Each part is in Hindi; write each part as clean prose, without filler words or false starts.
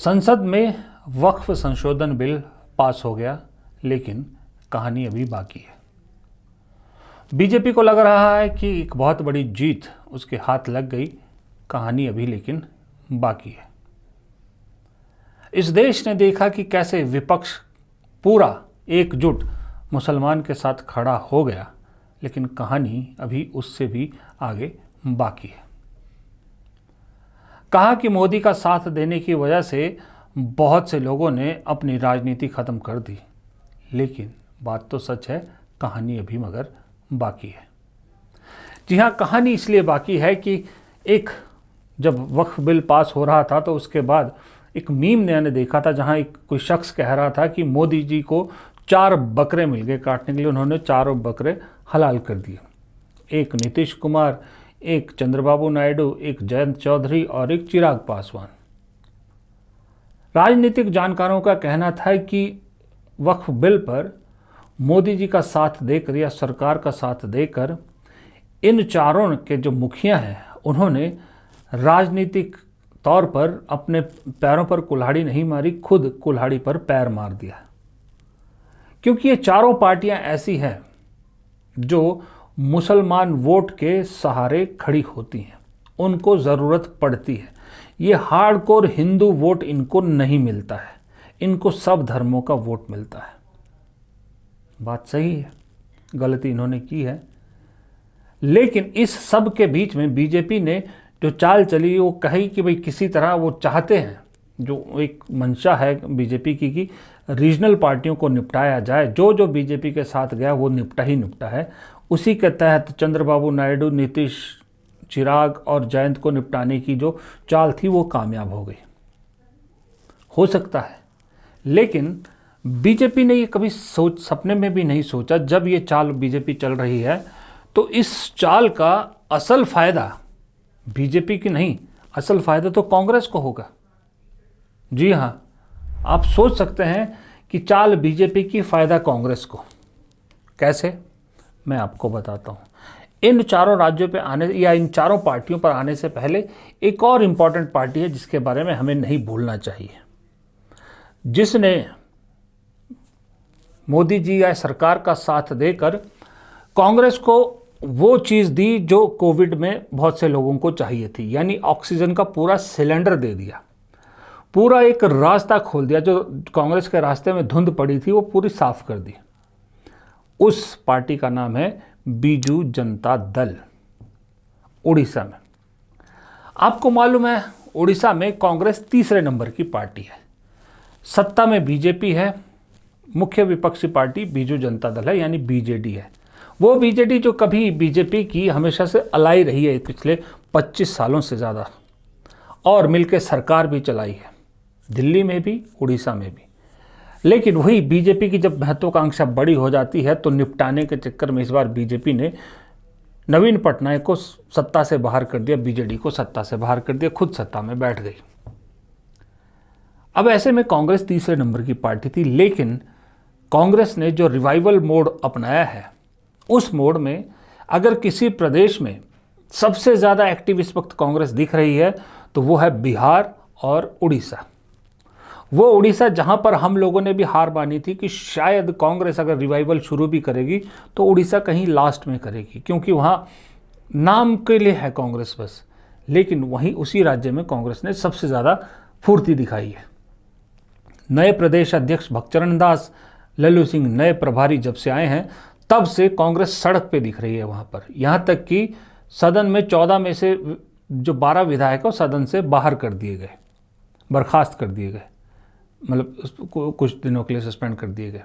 संसद में वक्फ संशोधन बिल पास हो गया, लेकिन कहानी अभी बाकी है। बीजेपी को लग रहा है कि एक बहुत बड़ी जीत उसके हाथ लग गई, कहानी अभी लेकिन बाकी है। इस देश ने देखा कि कैसे विपक्ष पूरा एकजुट मुसलमान के साथ खड़ा हो गया, लेकिन कहानी अभी उससे भी आगे बाकी है। कहा कि मोदी का साथ देने की वजह से बहुत से लोगों ने अपनी राजनीति खत्म कर दी, लेकिन बात तो सच है, कहानी अभी मगर बाकी है। जी हाँ, कहानी इसलिए बाकी है कि एक जब वक्फ बिल पास हो रहा था तो उसके बाद एक मीम मैंने देखा था, जहाँ एक कोई शख्स कह रहा था कि मोदी जी को 4 बकरे मिल गए काटने के लिए, उन्होंने 4 बकरे हलाल कर दिए। एक नीतीश कुमार, एक चंद्रबाबू नायडू, एक जयंत चौधरी और एक चिराग पासवान। राजनीतिक जानकारों का कहना था कि वक्फ बिल पर मोदी जी का साथ देकर या सरकार का साथ देकर इन चारों के जो मुखिया हैं, उन्होंने राजनीतिक तौर पर अपने पैरों पर कुल्हाड़ी नहीं मारी, खुद कुल्हाड़ी पर पैर मार दिया। क्योंकि ये चारों पार्टियां ऐसी हैं जो मुसलमान वोट के सहारे खड़ी होती हैं, उनको ज़रूरत पड़ती है। ये हार्डकोर हिंदू वोट इनको नहीं मिलता है, इनको सब धर्मों का वोट मिलता है। बात सही है, गलती इन्होंने की है। लेकिन इस सब के बीच में बीजेपी ने जो चाल चली, वो कही कि भाई किसी तरह वो चाहते हैं, जो एक मंशा है बीजेपी की कि रीजनल पार्टियों को निपटाया जाए। जो जो बीजेपी के साथ गया वो निपटा ही निपटा है। उसी के तहत चंद्रबाबू नायडू, नीतीश, चिराग और जयंत को निपटाने की जो चाल थी वो कामयाब हो गई। हो सकता है, लेकिन बीजेपी ने ये कभी सपने में भी नहीं सोचा, जब ये चाल बीजेपी चल रही है तो इस चाल का असल फायदा बीजेपी की नहीं, असल फायदा तो कांग्रेस को होगा। जी हाँ, आप सोच सकते हैं कि चाल बीजेपी की, फायदा कांग्रेस को। कैसे, मैं आपको बताता हूँ। इन चारों राज्यों पे आने या इन चारों पार्टियों पर आने से पहले एक और इम्पॉर्टेंट पार्टी है जिसके बारे में हमें नहीं भूलना चाहिए, जिसने मोदी जी या सरकार का साथ देकर कांग्रेस को वो चीज़ दी जो कोविड में बहुत से लोगों को चाहिए थी, यानी ऑक्सीजन का पूरा सिलेंडर दे दिया, पूरा एक रास्ता खोल दिया। जो कांग्रेस के रास्ते में धुंध पड़ी थी वो पूरी साफ कर दी। उस पार्टी का नाम है बीजू जनता दल, उड़ीसा में। आपको मालूम है, उड़ीसा में कांग्रेस तीसरे नंबर की पार्टी है, सत्ता में बीजेपी है, मुख्य विपक्षी पार्टी बीजू जनता दल है, यानी बीजेडी है। वो बीजेडी जो कभी बीजेपी की हमेशा से अलाई रही है पिछले 25 सालों से ज़्यादा, और मिलकर सरकार भी चलाई है, दिल्ली में भी, उड़ीसा में भी। लेकिन वही बीजेपी की जब महत्वाकांक्षा बड़ी हो जाती है तो निपटाने के चक्कर में इस बार बीजेपी ने नवीन पटनायक को सत्ता से बाहर कर दिया, बीजेडी को सत्ता से बाहर कर दिया, खुद सत्ता में बैठ गई। अब ऐसे में कांग्रेस तीसरे नंबर की पार्टी थी, लेकिन कांग्रेस ने जो रिवाइवल मोड अपनाया है, उस मोड में अगर किसी प्रदेश में सबसे ज़्यादा एक्टिव इस वक्त कांग्रेस दिख रही है तो वो है बिहार और उड़ीसा। वो उड़ीसा जहां पर हम लोगों ने भी हार मानी थी कि शायद कांग्रेस अगर रिवाइवल शुरू भी करेगी तो उड़ीसा कहीं लास्ट में करेगी, क्योंकि वहां नाम के लिए है कांग्रेस बस। लेकिन वहीं उसी राज्य में कांग्रेस ने सबसे ज़्यादा फुर्ती दिखाई है। नए प्रदेश अध्यक्ष भक्तचरण दास, लल्लू सिंह नए प्रभारी जब से आए हैं तब से कांग्रेस सड़क पे दिख रही है वहाँ पर। यहाँ तक कि सदन में 14 में से जो 12 विधायकों सदन से बाहर कर दिए गए, बर्खास्त कर दिए गए, मतलब कुछ दिनों के लिए सस्पेंड कर दिए गए।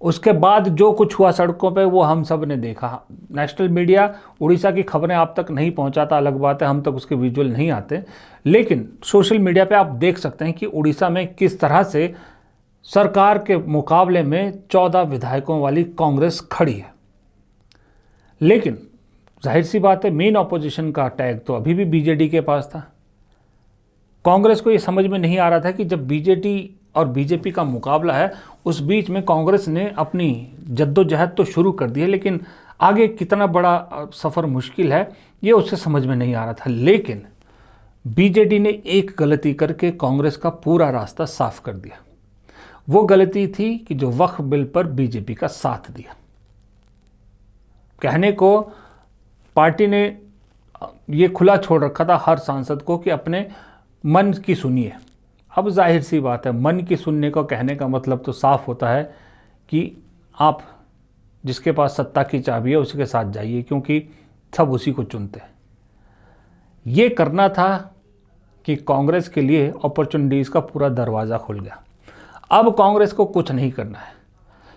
उसके बाद जो कुछ हुआ सड़कों पे वो हम सब ने देखा। नेशनल मीडिया उड़ीसा की खबरें आप तक नहीं पहुंचाता, अलग बात है, हम तक उसके विजुअल नहीं आते, लेकिन सोशल मीडिया पे आप देख सकते हैं कि उड़ीसा में किस तरह से सरकार के मुकाबले में 14 विधायकों वाली कांग्रेस खड़ी है। लेकिन जाहिर सी बात है, मेन ऑपोजिशन का टैग तो अभी भी बीजेडी के पास था। कांग्रेस को ये समझ में नहीं आ रहा था कि जब बीजेडी और बीजेपी का मुकाबला है, उस बीच में कांग्रेस ने अपनी जद्दोजहद तो शुरू कर दी है, लेकिन आगे कितना बड़ा सफ़र मुश्किल है ये उससे समझ में नहीं आ रहा था। लेकिन बीजेडी ने एक गलती करके कांग्रेस का पूरा रास्ता साफ कर दिया। वो गलती थी कि जो वक्फ बिल पर बीजेपी का साथ दिया। कहने को पार्टी ने ये खुला छोड़ रखा था हर सांसद को कि अपने मन की सुनिए। अब जाहिर सी बात है, मन की सुनने को कहने का मतलब तो साफ होता है कि आप जिसके पास सत्ता की चाबी है उसके साथ जाइए, क्योंकि सब उसी को चुनते हैं। ये करना था कि कांग्रेस के लिए अपॉर्चुनिटीज़ का पूरा दरवाज़ा खुल गया। अब कांग्रेस को कुछ नहीं करना है,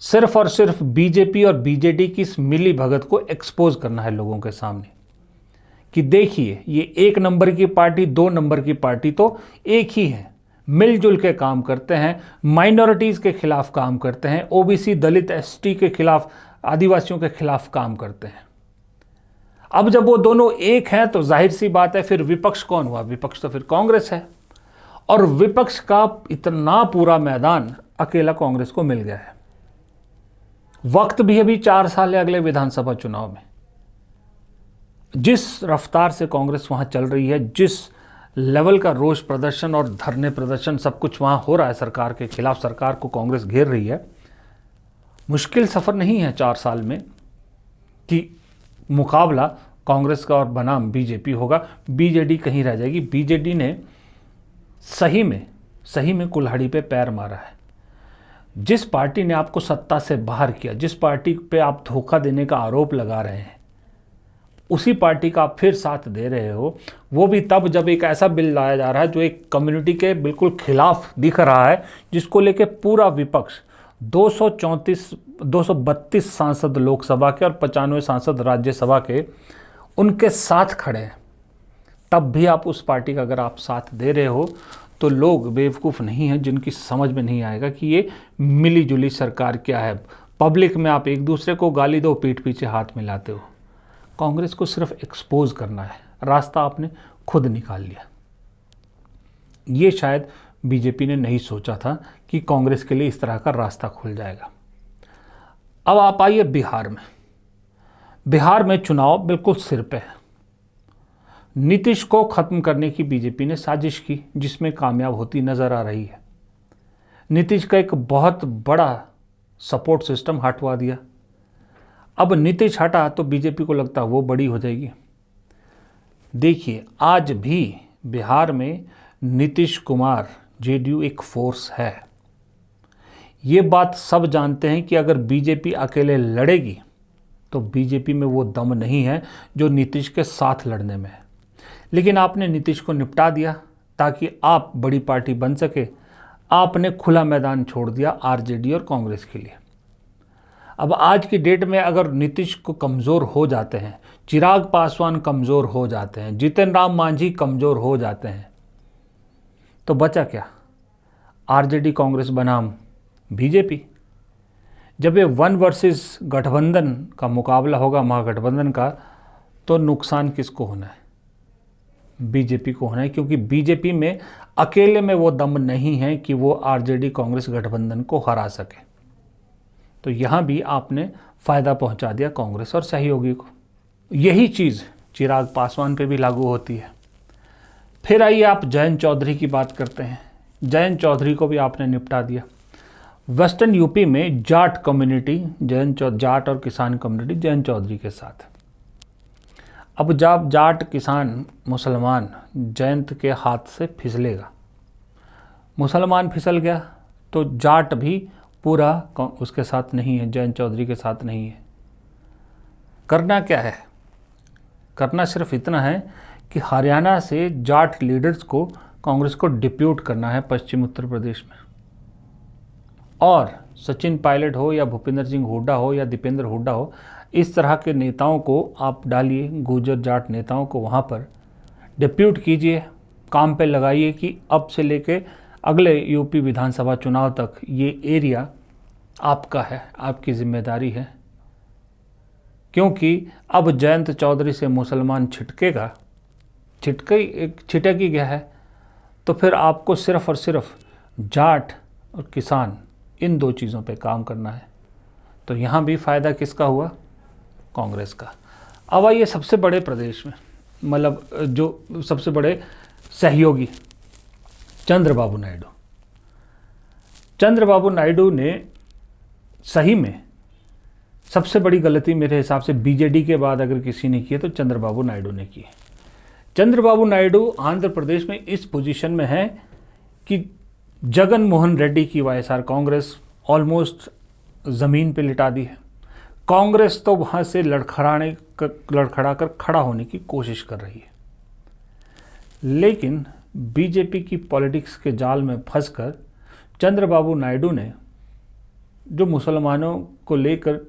सिर्फ और सिर्फ बीजेपी और बीजेडी की इस मिली भगत को एक्सपोज करना है लोगों के सामने कि देखिए ये 1 नंबर की पार्टी, 2 नंबर की पार्टी तो एक ही है, मिलजुल के काम करते हैं, माइनॉरिटीज़ के खिलाफ काम करते हैं, ओबीसी, दलित, एसटी के खिलाफ, आदिवासियों के खिलाफ काम करते हैं। अब जब वो दोनों एक हैं तो जाहिर सी बात है फिर विपक्ष कौन हुआ? विपक्ष तो फिर कांग्रेस है, और विपक्ष का इतना पूरा मैदान अकेला कांग्रेस को मिल गया है। वक्त भी अभी 4 साल है अगले विधानसभा चुनाव में। जिस रफ्तार से कांग्रेस वहां चल रही है, जिस लेवल का रोष प्रदर्शन और धरने प्रदर्शन सब कुछ वहां हो रहा है सरकार के खिलाफ, सरकार को कांग्रेस घेर रही है, मुश्किल सफ़र नहीं है 4 साल में कि मुकाबला कांग्रेस का और बनाम बीजेपी होगा। बीजेडी कहीं रह जाएगी। बीजेडी ने सही में कुल्हाड़ी पे पैर मारा है। जिस पार्टी ने आपको सत्ता से बाहर किया, जिस पार्टी पे आप धोखा देने का आरोप लगा रहे हैं, उसी पार्टी का आप फिर साथ दे रहे हो, वो भी तब जब एक ऐसा बिल लाया जा रहा है जो एक कम्युनिटी के बिल्कुल खिलाफ दिख रहा है, जिसको लेके पूरा विपक्ष 232 सांसद लोकसभा के और 95 सांसद राज्यसभा के उनके साथ खड़े हैं। तब भी आप उस पार्टी का अगर आप साथ दे रहे हो तो लोग बेवकूफ़ नहीं हैं जिनकी समझ में नहीं आएगा कि ये मिली जुली सरकार क्या है। पब्लिक में आप एक दूसरे को गाली दो, पीठ पीछे हाथ मिलाते हो। कांग्रेस को सिर्फ एक्सपोज करना है, रास्ता आपने खुद निकाल लिया। ये शायद बीजेपी ने नहीं सोचा था कि कांग्रेस के लिए इस तरह का रास्ता खुल जाएगा। अब आप आइए बिहार में। बिहार में चुनाव बिल्कुल सिर पे है। नीतीश को खत्म करने की बीजेपी ने साजिश की, जिसमें कामयाब होती नजर आ रही है। नीतीश का एक बहुत बड़ा सपोर्ट सिस्टम हटवा दिया। अब नीतीश हटा तो बीजेपी को लगता है वो बड़ी हो जाएगी। देखिए, आज भी बिहार में नीतीश कुमार जेडीयू एक फोर्स है। ये बात सब जानते हैं कि अगर बीजेपी अकेले लड़ेगी तो बीजेपी में वो दम नहीं है जो नीतीश के साथ लड़ने में है। लेकिन आपने नीतीश को निपटा दिया ताकि आप बड़ी पार्टी बन सके। आपने खुला मैदान छोड़ दिया आरजेडी और कांग्रेस के लिए। अब आज की डेट में अगर नीतीश को कमज़ोर हो जाते हैं, चिराग पासवान कमज़ोर हो जाते हैं, जीतन राम मांझी कमज़ोर हो जाते हैं, तो बचा क्या? आरजेडी कांग्रेस बनाम बीजेपी। जब ये 1 वर्सेस गठबंधन का मुकाबला होगा, महागठबंधन का, तो नुकसान किसको होना है? बीजेपी को होना है, क्योंकि बीजेपी में अकेले में वो दम नहीं है कि वो आरजेडी कांग्रेस गठबंधन को हरा सके। तो यहाँ भी आपने फ़ायदा पहुँचा दिया कांग्रेस और सहयोगी को। यही चीज़ चिराग पासवान पे भी लागू होती है। फिर आइए आप जयंत चौधरी की बात करते हैं। जयंत चौधरी को भी आपने निपटा दिया। वेस्टर्न यूपी में जाट कम्युनिटी, जाट और किसान कम्युनिटी जयंत चौधरी के साथ। अब जब जाट, किसान, मुसलमान जयंत के हाथ से फिसलेगा, मुसलमान फिसल गया तो जाट भी पूरा उसके साथ नहीं है, जयंत चौधरी के साथ नहीं है। करना क्या है? करना सिर्फ इतना है कि हरियाणा से जाट लीडर्स को कांग्रेस को डिप्यूट करना है पश्चिम उत्तर प्रदेश में, और सचिन पायलट हो या भूपेंद्र सिंह हुड्डा हो या दीपेंद्र हुड्डा हो, इस तरह के नेताओं को आप डालिए, गुर्जर जाट नेताओं को वहाँ पर डिप्यूट कीजिए, काम पे लगाइए कि अब से लेके अगले यूपी विधानसभा चुनाव तक ये एरिया आपका है, आपकी जिम्मेदारी है। क्योंकि अब जयंत चौधरी से मुसलमान छिटक ही गया है, तो फिर आपको सिर्फ और सिर्फ जाट और किसान, इन 2 चीज़ों पे काम करना है। तो यहाँ भी फ़ायदा किसका हुआ? कांग्रेस का। अब आइए सबसे बड़े प्रदेश में, मतलब जो सबसे बड़े सहयोगी चंद्रबाबू नायडू। चंद्रबाबू नायडू ने सही में सबसे बड़ी गलती मेरे हिसाब से बीजेडी के बाद अगर किसी ने की है तो चंद्रबाबू नायडू ने की है। चंद्रबाबू नायडू आंध्र प्रदेश में इस पोजीशन में है कि जगन मोहन रेड्डी की वाईएसआर कांग्रेस ऑलमोस्ट ज़मीन पे लिटा दी है। कांग्रेस तो वहाँ से लड़खड़ा कर खड़ा होने की कोशिश कर रही है, लेकिन बीजेपी की पॉलिटिक्स के जाल में फंसकर चंद्रबाबू नायडू ने जो मुसलमानों को लेकर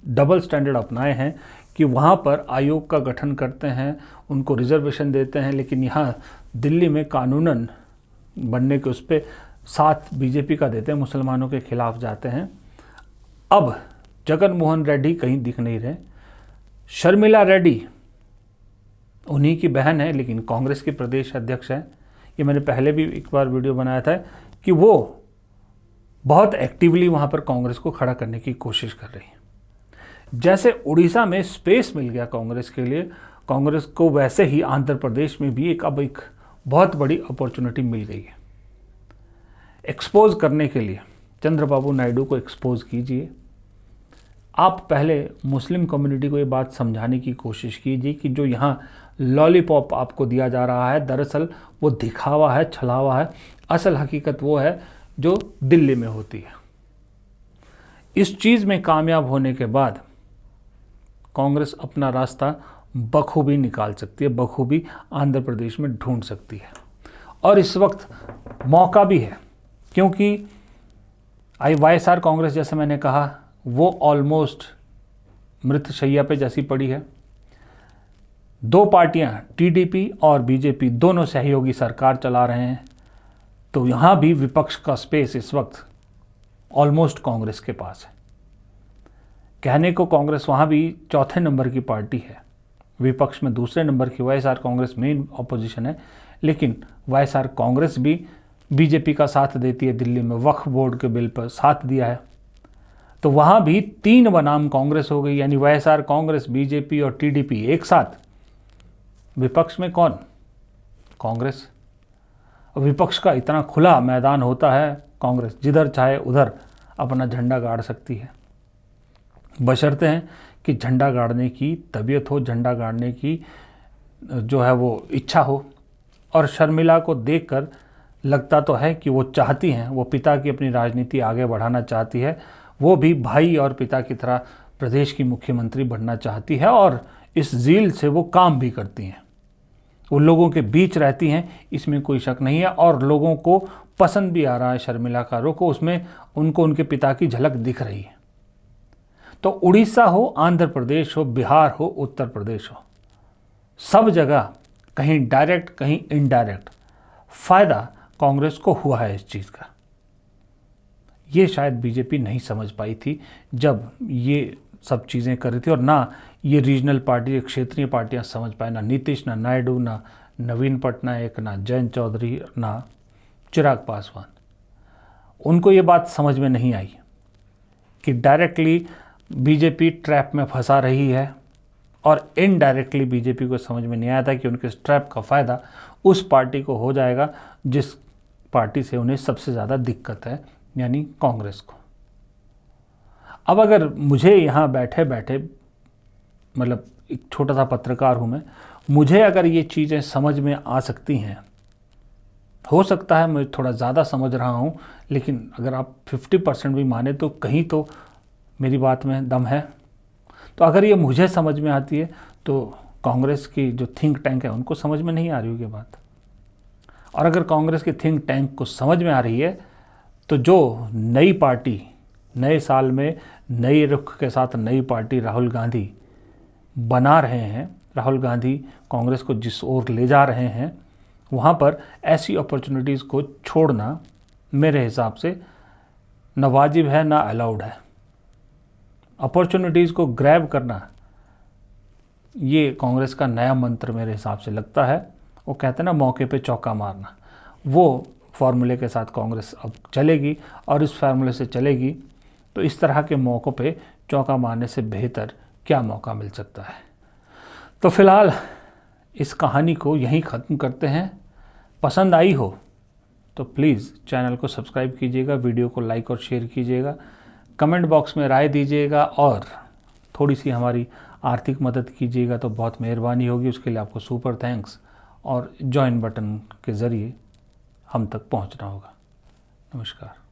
डबल स्टैंडर्ड अपनाए हैं कि वहाँ पर आयोग का गठन करते हैं, उनको रिजर्वेशन देते हैं, लेकिन यहाँ दिल्ली में कानूनन बनने के उस पर साथ बीजेपी का देते हैं, मुसलमानों के खिलाफ जाते हैं। अब जगन मोहन रेड्डी कहीं दिख नहीं रहे। शर्मिला रेड्डी उन्हीं की बहन है, लेकिन कांग्रेस की प्रदेश अध्यक्ष है। ये मैंने पहले भी एक बार वीडियो बनाया था कि वो बहुत एक्टिवली वहाँ पर कांग्रेस को खड़ा करने की कोशिश कर रही है। जैसे उड़ीसा में स्पेस मिल गया कांग्रेस के लिए, कांग्रेस को वैसे ही आंध्र प्रदेश में भी अब एक बहुत बड़ी अपॉर्चुनिटी मिल गई है एक्सपोज करने के लिए। चंद्रबाबू नायडू को एक्सपोज कीजिए। आप पहले मुस्लिम कम्युनिटी को ये बात समझाने की कोशिश कीजिए कि जो यहाँ लॉलीपॉप आपको दिया जा रहा है दरअसल वो दिखावा है, छलावा है। असल हकीकत वो है जो दिल्ली में होती है। इस चीज़ में कामयाब होने के बाद कांग्रेस अपना रास्ता बखूबी निकाल सकती है, बखूबी आंध्र प्रदेश में ढूंढ सकती है। और इस वक्त मौका भी है, क्योंकि वाईएसआर कांग्रेस जैसे मैंने कहा वो ऑलमोस्ट मृतशैया पे जैसी पड़ी है। दो पार्टियां टीडीपी और बीजेपी दोनों सहयोगी सरकार चला रहे हैं, तो यहाँ भी विपक्ष का स्पेस इस वक्त ऑलमोस्ट कांग्रेस के पास है। कहने को कांग्रेस वहाँ भी चौथे नंबर की पार्टी है, विपक्ष में दूसरे नंबर की वाईएसआर कांग्रेस मेन ऑपोजिशन है, लेकिन वाईएसआर कांग्रेस भी बीजेपी का साथ देती है। दिल्ली में वक्फ बोर्ड के बिल पर साथ दिया है, तो वहाँ भी 3 बनाम कांग्रेस हो गई, यानी वाईएसआर कांग्रेस, बीजेपी और टीडीपी एक साथ। विपक्ष में कौन? कांग्रेस। विपक्ष का इतना खुला मैदान होता है, कांग्रेस जिधर चाहे उधर अपना झंडा गाड़ सकती है, बशर्ते हैं कि झंडा गाड़ने की तबीयत हो, झंडा गाड़ने की जो है वो इच्छा हो। और शर्मिला को देखकर लगता तो है कि वो चाहती हैं, वो पिता की अपनी राजनीति आगे बढ़ाना चाहती है, वो भी भाई और पिता की तरह प्रदेश की मुख्यमंत्री बनना चाहती है, और इस ज़ील से वो काम भी करती हैं। वो लोगों के बीच रहती हैं, इसमें कोई शक नहीं है, और लोगों को पसंद भी आ रहा है शर्मिला का रुख, उसमें उनको उनके पिता की झलक दिख रही है। तो उड़ीसा हो, आंध्र प्रदेश हो, बिहार हो, उत्तर प्रदेश हो, सब जगह कहीं डायरेक्ट कहीं इनडायरेक्ट फ़ायदा कांग्रेस को हुआ है इस चीज़ का। ये शायद बीजेपी नहीं समझ पाई थी जब ये सब चीज़ें कर रही थी, और ना ये रीजनल पार्टी, क्षेत्रीय पार्टियां समझ पाए, ना नीतीश, ना नायडू, ना नवीन पटनायक, ना जयंत चौधरी, ना चिराग पासवान। उनको ये बात समझ में नहीं आई कि डायरेक्टली बीजेपी ट्रैप में फंसा रही है, और इनडायरेक्टली बीजेपी को समझ में नहीं आया था कि उनके इस ट्रैप का फ़ायदा उस पार्टी को हो जाएगा जिस पार्टी से उन्हें सबसे ज़्यादा दिक्कत है, यानी कांग्रेस को। अब अगर मुझे यहाँ बैठे बैठे, मतलब एक छोटा सा पत्रकार हूँ मैं, मुझे अगर ये चीज़ें समझ में आ सकती हैं, हो सकता है मैं थोड़ा ज़्यादा समझ रहा हूँ, लेकिन अगर आप 50% भी माने तो कहीं तो मेरी बात में दम है। तो अगर ये मुझे समझ में आती है तो कांग्रेस की जो थिंक टैंक है उनको समझ में नहीं आ रही होगी बात। और अगर कांग्रेस की थिंक टैंक को समझ में आ रही है तो जो नई पार्टी, नए साल में नई रुख के साथ नई पार्टी राहुल गांधी बना रहे हैं, राहुल गांधी कांग्रेस को जिस ओर ले जा रहे हैं, वहाँ पर ऐसी अपॉर्चुनिटीज़ को छोड़ना मेरे हिसाब से न वाजिब है ना अलाउड है। अपॉर्चुनिटीज़ को ग्रैब करना ये कांग्रेस का नया मंत्र मेरे हिसाब से लगता है। वो कहते हैं ना, मौके पे चौका मारना, वो फार्मूले के साथ कांग्रेस अब चलेगी, और इस फार्मूले से चलेगी तो इस तरह के मौक़ों पे चौका मारने से बेहतर क्या मौका मिल सकता है। तो फिलहाल इस कहानी को यहीं ख़त्म करते हैं। पसंद आई हो तो प्लीज़ चैनल को सब्सक्राइब कीजिएगा, वीडियो को लाइक और शेयर कीजिएगा, कमेंट बॉक्स में राय दीजिएगा और थोड़ी सी हमारी आर्थिक मदद कीजिएगा तो बहुत मेहरबानी होगी। उसके लिए आपको सुपर थैंक्स और जॉइन बटन के ज़रिए हम तक पहुंचना होगा। नमस्कार।